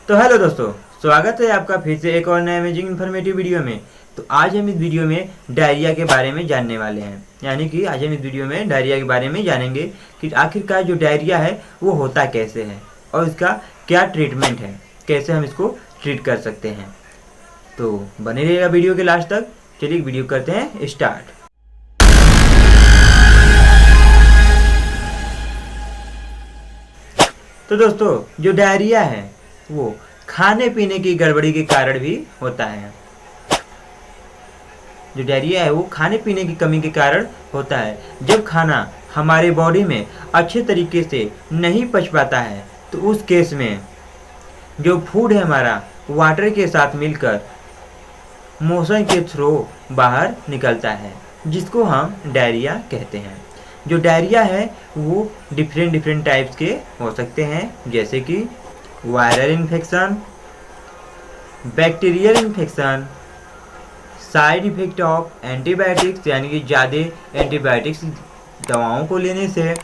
तो हेलो दोस्तों, स्वागत है आपका फिर से एक और नए अमेजिंग इन्फॉर्मेटिव वीडियो में। तो आज हम इस वीडियो में डायरिया के बारे में जानने वाले हैं। यानी कि आज हम इस वीडियो में डायरिया के बारे में जानेंगे कि आखिरकार जो डायरिया है वो होता कैसे है और इसका क्या ट्रीटमेंट है, कैसे हम इसको ट्रीट कर सकते हैं। तो बने रहिएगा वीडियो के लास्ट तक। चलिए वीडियो करते हैं स्टार्ट। तो दोस्तों, जो डायरिया है वो खाने पीने की गड़बड़ी के कारण भी होता है। जो डायरिया है वो खाने पीने की कमी के कारण होता है। जब खाना हमारे बॉडी में अच्छे तरीके से नहीं पच पाता है तो उस केस में जो फूड है हमारा वाटर के साथ मिलकर मोशन के थ्रू बाहर निकलता है, जिसको हम डायरिया कहते हैं। जो डायरिया है वो डिफरेंट टाइप्स के हो सकते हैं, जैसे कि viral infection, bacterial infection, side effect of antibiotics यानी कि ज़्यादा एंटीबायोटिक्स दवाओं को लेने से,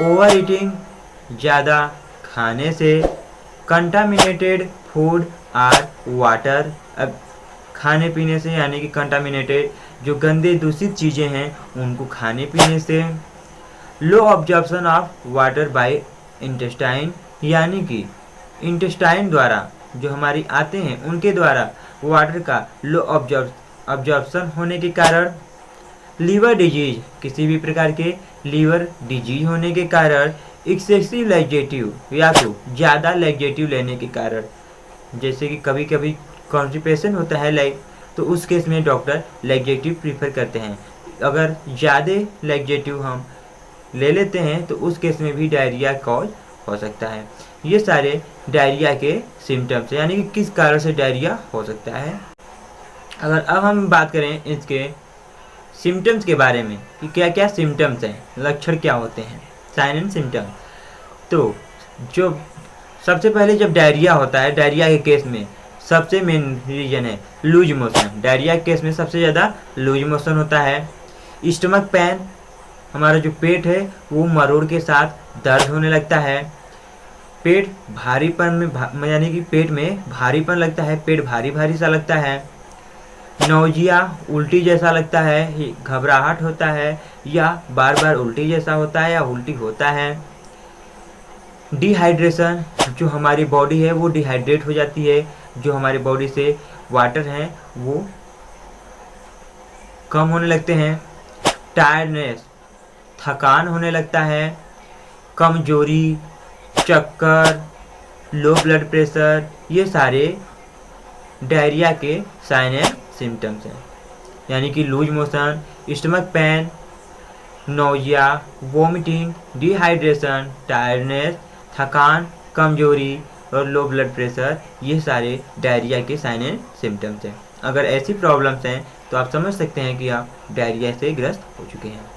ओवर ईटिंग ज़्यादा खाने से, कंटामिनेटेड फूड और वाटर खाने पीने से यानी कि कंटामिनेटेड जो गंदे दूषित चीज़ें हैं उनको खाने पीने से, low absorption of water by intestine यानी कि इंटेस्टाइन द्वारा जो हमारी आते हैं उनके द्वारा वाटर का लो ऑब्जॉर्प्शन होने के कारण, लीवर डिजीज किसी भी प्रकार के लीवर डिजीज होने के कारण, एक्सेसिव लैक्सेटिव या तो ज़्यादा लैक्सेटिव लेने के कारण, जैसे कि कभी कभी कॉन्स्टिपेशन होता है तो उस केस में डॉक्टर लैक्सेटिव प्रीफर करते हैं। अगर ज़्यादा लैक्सेटिव हम ले लेते हैं तो उस केस में भी डायरिया कॉज हो सकता है। ये सारे डायरिया के सिम्टम्स यानी कि किस कारण से डायरिया हो सकता है। अगर अब हम बात करें इसके सिम्टम्स के बारे में कि क्या क्या सिम्टम्स हैं, लक्षण क्या होते हैं, साइन एंड सिम्टम। तो जो सबसे पहले जब डायरिया होता है, डायरिया के केस में सबसे मेन रीजन है लूज मोशन। डायरिया के केस में सबसे ज़्यादा लूज मोशन होता है। स्टमक पेन, हमारा जो पेट है वो मरोड़ के साथ दर्द होने लगता है। पेट भारीपन में यानी कि पेट में भारीपन लगता है, पेट भारी भारी सा लगता है। नौजिया, उल्टी जैसा लगता है, घबराहट होता है या बार बार उल्टी जैसा होता है या उल्टी होता है। डिहाइड्रेशन, जो हमारी बॉडी है वो डिहाइड्रेट हो जाती है, जो हमारी बॉडी से वाटर हैं वो कम होने लगते हैं। टायर्डनेस, थकान होने लगता है। कमजोरी, चक्कर, लो ब्लड प्रेशर, ये सारे डायरिया के साइन एंड सिम्टम्स हैं। यानी कि loose motion, stomach pain, nausea, vomiting, dehydration, tiredness, थकान, कमजोरी और लो ब्लड प्रेशर, ये सारे डायरिया के साइन एंड सिम्टम्स हैं। अगर ऐसी प्रॉब्लम्स हैं तो आप समझ सकते हैं कि आप डायरिया से ग्रस्त हो चुके हैं।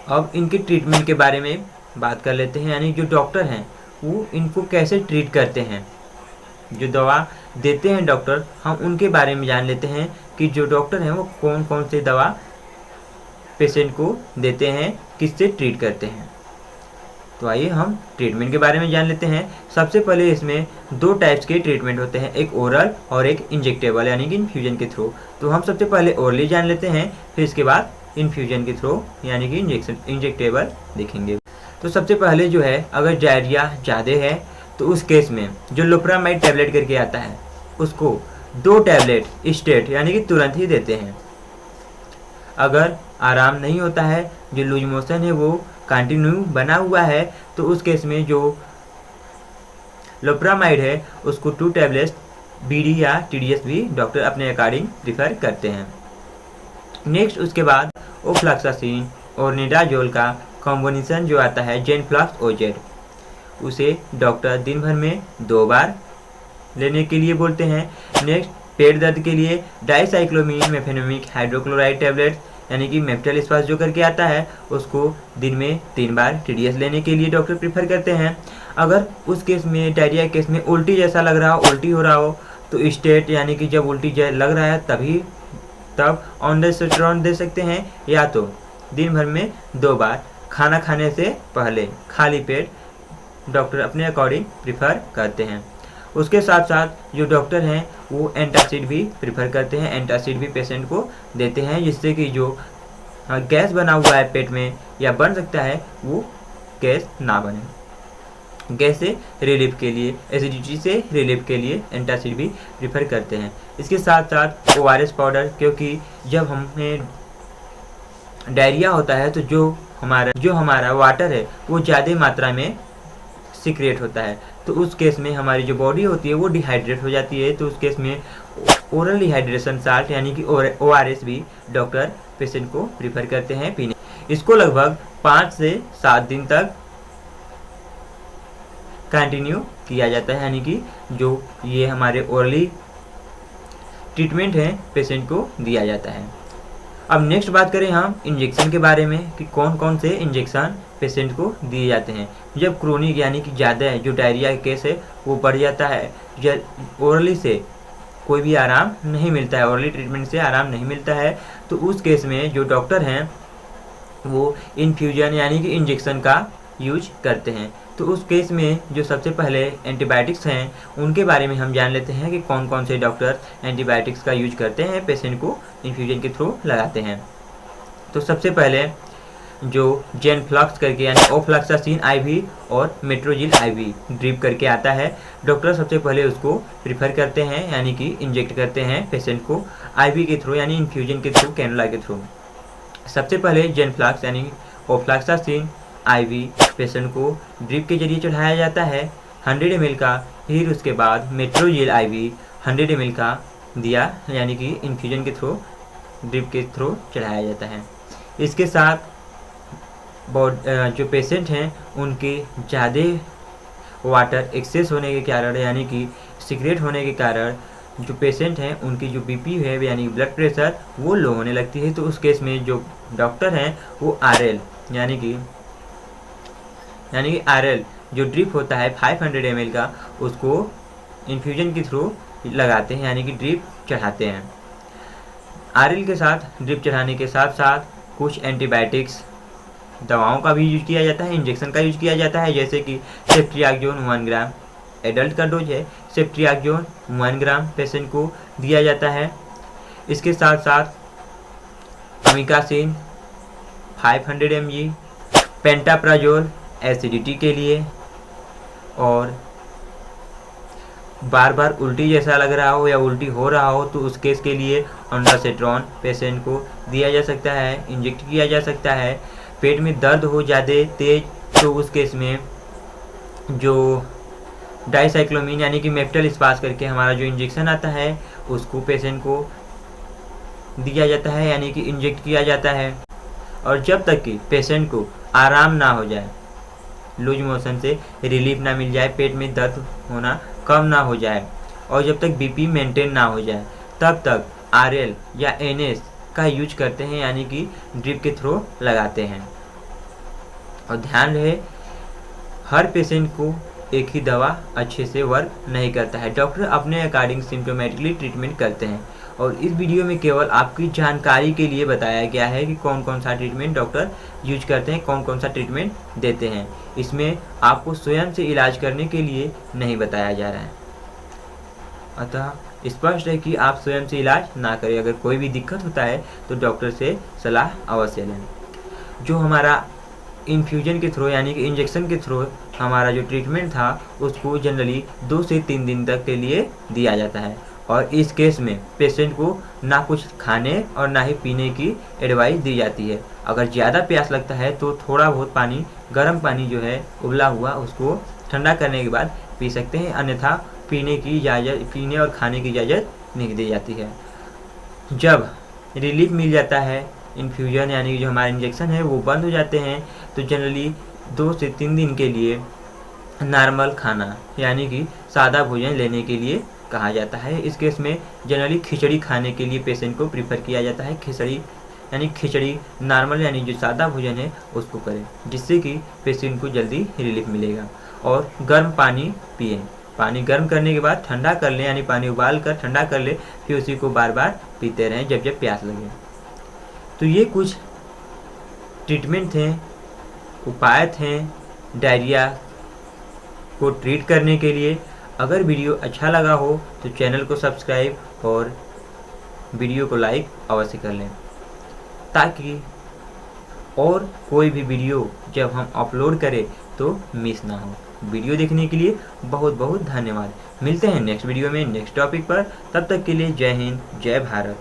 अब इनके ट्रीटमेंट के बारे में बात कर लेते हैं, यानी जो डॉक्टर हैं वो इनको कैसे ट्रीट करते हैं, जो दवा देते हैं डॉक्टर, हम उनके बारे में जान लेते हैं कि जो डॉक्टर हैं वो कौन कौन से दवा पेशेंट को देते हैं, किससे ट्रीट करते हैं। तो आइए हम ट्रीटमेंट के बारे में जान लेते हैं। सबसे पहले इसमें दो टाइप्स के ट्रीटमेंट होते हैं, एक ओरल और एक इंजेक्टेबल यानी कि इन्फ्यूजन के थ्रू। तो हम सबसे पहले ओरली जान लेते हैं, फिर इसके बाद इन्फ्यूजन के थ्रू यानी कि इंजेक्टेबल देखेंगे। तो सबसे पहले जो है, अगर डायरिया ज़्यादा है तो उस केस में जो लोप्रामाइड टैबलेट करके आता है उसको 2 टैबलेट स्टेट यानी कि तुरंत ही देते हैं। अगर आराम नहीं होता है, जो लूज मोशन है वो कंटिन्यू बना हुआ है, तो उस केस में जो लोप्रामाइड है उसको 2 टैबलेट्स बीडी या टीडीएस भी डॉक्टर अपने अकॉर्डिंग प्रीफर करते हैं। नेक्स्ट उसके बाद ओफ्लैक्सासिन और निडाजोल का कॉम्बिनेशन जो आता है जेनफ्लक्स ओजेड, उसे डॉक्टर दिन भर में 2 बार लेने के लिए बोलते हैं। नेक्स्ट पेट दर्द के लिए डाइसाइक्लोमीन मेफेनोमिक हाइड्रोक्लोराइड टैबलेट यानी कि मेफ्टल स्पास जो करके आता है उसको दिन में 3 बार टीडीएस लेने के लिए डॉक्टर प्रीफर करते हैं। अगर उस केस में डायरिया केस में उल्टी जैसा लग रहा हो, उल्टी हो रहा हो, तो स्टेट यानी कि जब उल्टी लग रहा है तब ऑनडेसिट्रॉन दे सकते हैं, या तो दिन भर में 2 बार खाना खाने से पहले खाली पेट डॉक्टर अपने अकॉर्डिंग प्रिफर करते हैं। उसके साथ साथ जो डॉक्टर हैं वो एंटासिड भी प्रिफर करते हैं, एंटासिड भी पेशेंट को देते हैं, जिससे कि जो गैस बना हुआ है पेट में या बन सकता है वो गैस ना बने। गैस से रिलीफ के लिए, एसिडिटी से रिलीफ के लिए एंटासिड भी प्रिफर करते हैं। इसके साथ साथ ORS पाउडर, क्योंकि जब हमें डायरिया होता है तो जो हमारा वाटर है वो ज़्यादा मात्रा में सीक्रेट होता है, तो उस केस में हमारी जो बॉडी होती है वो डिहाइड्रेट हो जाती है। तो उस केस में ओरल डिहाइड्रेशन साल्ट यानी कि ORS भी डॉक्टर पेशेंट को प्रीफर करते हैं पीने। इसको लगभग 5 से 7 दिन तक कंटिन्यू किया जाता है, यानी कि जो ये हमारे ओरली ट्रीटमेंट है पेशेंट को दिया जाता है। अब नेक्स्ट बात करें हम इंजेक्शन के बारे में कि कौन कौन से इंजेक्शन पेशेंट को दिए जाते हैं। जब क्रोनिक यानी कि ज़्यादा है, जो डायरिया का केस है वो बढ़ जाता है, ओरली से कोई भी आराम नहीं मिलता है, ओरली ट्रीटमेंट से आराम नहीं मिलता है, तो उस केस में जो डॉक्टर हैं वो इन्फ्यूजन यानी कि इंजेक्शन का यूज करते हैं। तो उस केस में जो सबसे पहले एंटीबायोटिक्स हैं उनके बारे में हम जान लेते हैं कि कौन कौन से डॉक्टर एंटीबायोटिक्स का यूज करते हैं, पेशेंट को इन्फ्यूजन के थ्रू लगाते हैं। तो सबसे पहले जो जेनफ्लक्स करके यानी ओफ्लैक्सासिन IV और मेट्रोजिल IV ड्रिप करके आता है, डॉक्टर सबसे पहले उसको प्रिफर करते हैं, यानी कि इंजेक्ट करते हैं पेशेंट को IV के थ्रू यानी इन्फ्यूजन के थ्रू, कैनुला के थ्रू। सबसे पहले जेनफ्लक्स यानी ओफ्लैक्सासिन IV पेशेंट को ड्रिप के जरिए चढ़ाया जाता है 100 ml का, फिर उसके बाद मेट्रोजिल IV 100 ml का दिया, यानी कि इन्फ्यूजन के थ्रू, ड्रिप के थ्रू चढ़ाया जाता है। इसके साथ जो पेशेंट हैं उनके ज़्यादा वाटर एक्सेस होने के कारण यानी कि सीक्रेट होने के कारण जो पेशेंट हैं उनकी जो BP है यानी ब्लड प्रेशर वो लो होने लगती है। तो उस केस में जो डॉक्टर हैं वो RL यानी कि RL जो ड्रिप होता है 500 ml का, उसको इन्फ्यूजन के थ्रू लगाते हैं, यानी कि ड्रिप चढ़ाते हैं। RL के साथ ड्रिप चढ़ाने के साथ साथ कुछ एंटीबायोटिक्स दवाओं का भी यूज किया जाता है, इंजेक्शन का यूज किया जाता है, जैसे कि सेफ्ट्रियाक्सोन 1 ग्राम, एडल्ट का डोज है, सेफ्ट्रियाक्सोन 1 ग्राम पेशेंट को दिया जाता है। इसके साथ साथ अमिकासिन 500 mg, पेंटाप्राजोल एसिडिटी के लिए, और बार बार उल्टी जैसा लग रहा हो या उल्टी हो रहा हो तो उस केस के लिए ऑन्डासेट्रॉन पेशेंट को दिया जा सकता है, इंजेक्ट किया जा सकता है। पेट में दर्द हो ज़्यादा तेज तो उस केस में जो डाइसाइक्लोमिन यानी कि मेप्टल स्पास करके हमारा जो इंजेक्शन आता है उसको पेशेंट को दिया जाता है, यानी कि इंजेक्ट किया जाता है। और जब तक कि पेशेंट को आराम ना हो जाए, लूज मोशन से रिलीफ ना मिल जाए, पेट में दर्द होना कम ना हो जाए, और जब तक BP मेंटेन ना हो जाए, तब तक RL या NS का यूज करते हैं, यानी कि ड्रिप के थ्रू लगाते हैं। और ध्यान रहे हर पेशेंट को एक ही दवा अच्छे से वर्क नहीं करता है, डॉक्टर अपने अकॉर्डिंग सिम्टोमेटिकली ट्रीटमेंट करते हैं। और इस वीडियो में केवल आपकी जानकारी के लिए बताया गया है कि कौन कौन सा ट्रीटमेंट डॉक्टर यूज करते हैं, कौन कौन सा ट्रीटमेंट देते हैं। इसमें आपको स्वयं से इलाज करने के लिए नहीं बताया जा रहा है, अतः स्पष्ट है कि आप स्वयं से इलाज ना करें। अगर कोई भी दिक्कत होता है तो डॉक्टर से सलाह अवश्य लें। जो हमारा इन्फ्यूजन के थ्रू यानी कि इंजेक्शन के थ्रू हमारा जो ट्रीटमेंट था उसको जनरली 2 से 3 दिन तक के लिए दिया जाता है, और इस केस में पेशेंट को ना कुछ खाने और ना ही पीने की एडवाइस दी जाती है। अगर ज़्यादा प्यास लगता है तो थोड़ा बहुत पानी, गर्म पानी जो है उबला हुआ, उसको ठंडा करने के बाद पी सकते हैं, अन्यथा पीने और खाने की इजाज़त नहीं दी जाती है। जब रिलीफ मिल जाता है, इन्फ्यूजन यानी कि जो हमारा इंजेक्शन है वो बंद हो जाते हैं, तो जनरली 2 से 3 दिन के लिए नॉर्मल खाना यानी कि सादा भोजन लेने के लिए कहा जाता है। इस केस में जनरली खिचड़ी खाने के लिए पेशेंट को प्रीफर किया जाता है। खिचड़ी नॉर्मल यानी जो सादा भोजन है उसको करें, जिससे कि पेशेंट को जल्दी रिलीफ मिलेगा। और गर्म पानी पिए, पानी गर्म करने के बाद ठंडा कर लें, यानी पानी उबाल कर ठंडा कर ले, फिर उसी को बार बार पीते रहें जब जब प्यास लगे। तो ये कुछ ट्रीटमेंट थे, उपाय थे डायरिया को ट्रीट करने के लिए। अगर वीडियो अच्छा लगा हो तो चैनल को सब्सक्राइब और वीडियो को लाइक अवश्य कर लें, ताकि और कोई भी वीडियो जब हम अपलोड करें तो मिस ना हो। वीडियो देखने के लिए बहुत बहुत धन्यवाद। मिलते हैं नेक्स्ट वीडियो में नेक्स्ट टॉपिक पर। तब तक के लिए जय हिंद, जय भारत।